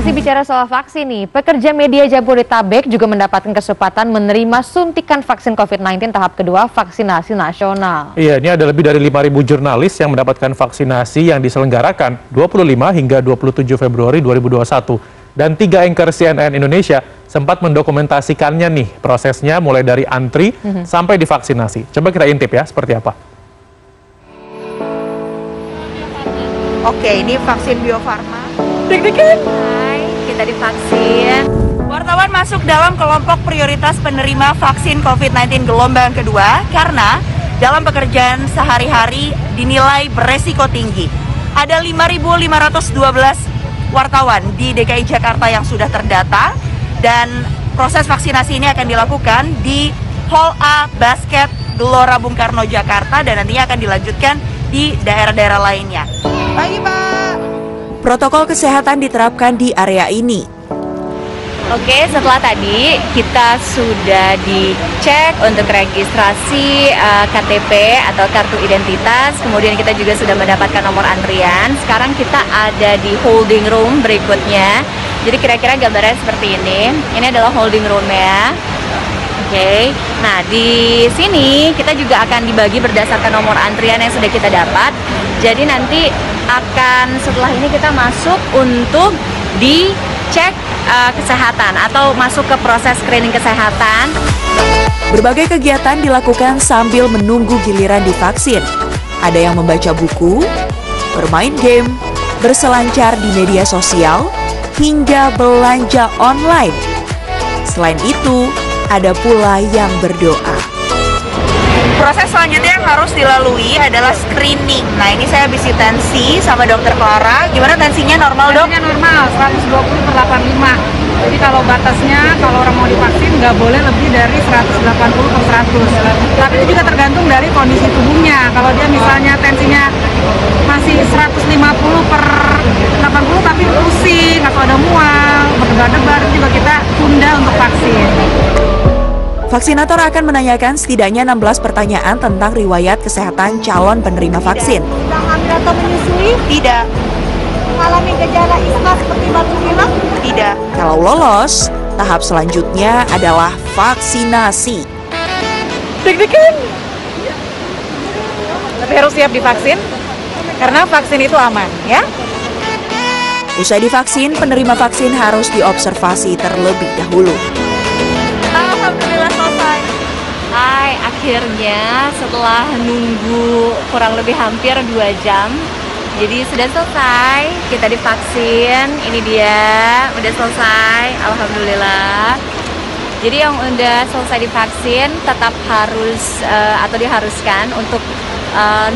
Masih bicara soal vaksin nih, pekerja media Jabodetabek juga mendapatkan kesempatan menerima suntikan vaksin COVID-19 tahap kedua vaksinasi nasional. Iya, ini ada lebih dari 5.000 jurnalis yang mendapatkan vaksinasi yang diselenggarakan 25 hingga 27 Februari 2021. Dan 3 anchor CNN Indonesia sempat mendokumentasikannya nih, prosesnya mulai dari antri sampai divaksinasi. Coba kita intip ya, seperti apa. Oke, ini vaksin Bio Farma. Deg-degan. Hai, kita divaksin. Wartawan masuk dalam kelompok prioritas penerima vaksin COVID-19 gelombang kedua karena dalam pekerjaan sehari-hari dinilai beresiko tinggi. Ada 5.512 wartawan di DKI Jakarta yang sudah terdata dan proses vaksinasi ini akan dilakukan di Hall A Basket Gelora Bung Karno Jakarta dan nantinya akan dilanjutkan di daerah-daerah lainnya. Pagi, Pak. Protokol kesehatan diterapkan di area ini. Oke, setelah tadi kita sudah dicek untuk registrasi KTP atau kartu identitas, kemudian kita juga sudah mendapatkan nomor antrian. Sekarang kita ada di holding room berikutnya. Jadi kira-kira gambarnya seperti ini. Ini adalah holding room-nya. Oke, nah di sini kita juga akan dibagi berdasarkan nomor antrian yang sudah kita dapat. Jadi nanti akan setelah ini kita masuk untuk dicek kesehatan atau masuk ke proses screening kesehatan. Berbagai kegiatan dilakukan sambil menunggu giliran divaksin. Ada yang membaca buku, bermain game, berselancar di media sosial, hingga belanja online. Selain itu, ada pula yang berdoa. Proses selanjutnya yang harus dilalui adalah screening. Nah, ini saya habis tensi sama dokter Clara. Gimana tensinya, normal, Dok? Tensinya normal, 120/85. Jadi kalau batasnya, kalau orang mau divaksin nggak boleh lebih dari 180/100. Tapi itu juga tergantung dari kondisi tubuhnya. Kalau dia misalnya tensinya masih 150/80 tapi pusing atau ada mual, berdebar-debar, itu juga kita tunda untuk vaksin. Vaksinator akan menanyakan setidaknya 16 pertanyaan tentang riwayat kesehatan calon penerima vaksin. Sedang hamil atau menyusui? Tidak. Mengalami gejala ispa seperti batuk pilek? Tidak. Kalau lolos, tahap selanjutnya adalah vaksinasi. Deg-degan. Tapi harus siap divaksin, karena vaksin itu aman, ya. Usai divaksin, penerima vaksin harus diobservasi terlebih dahulu. Alhamdulillah selesai. Hai, akhirnya setelah nunggu kurang lebih hampir 2 jam, jadi sudah selesai, kita divaksin. Ini dia, udah selesai, alhamdulillah. Jadi yang udah selesai divaksin tetap harus atau diharuskan untuk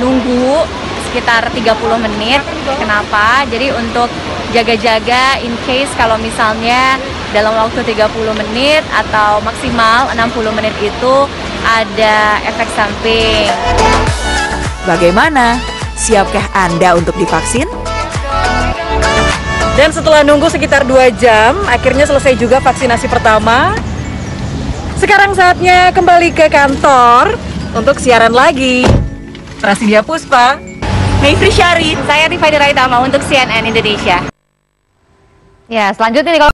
nunggu sekitar 30 menit. Kenapa? Jadi untuk jaga-jaga in case kalau misalnya dalam waktu 30 menit atau maksimal 60 menit itu ada efek samping. Bagaimana? Siapkah Anda untuk divaksin? Dan setelah nunggu sekitar 2 jam, akhirnya selesai juga vaksinasi pertama. Sekarang saatnya kembali ke kantor untuk siaran lagi. Prasidya Puspa, Mayfri Syari. Saya Tiffany Raitama untuk CNN Indonesia. Ya, selanjutnya nih kalau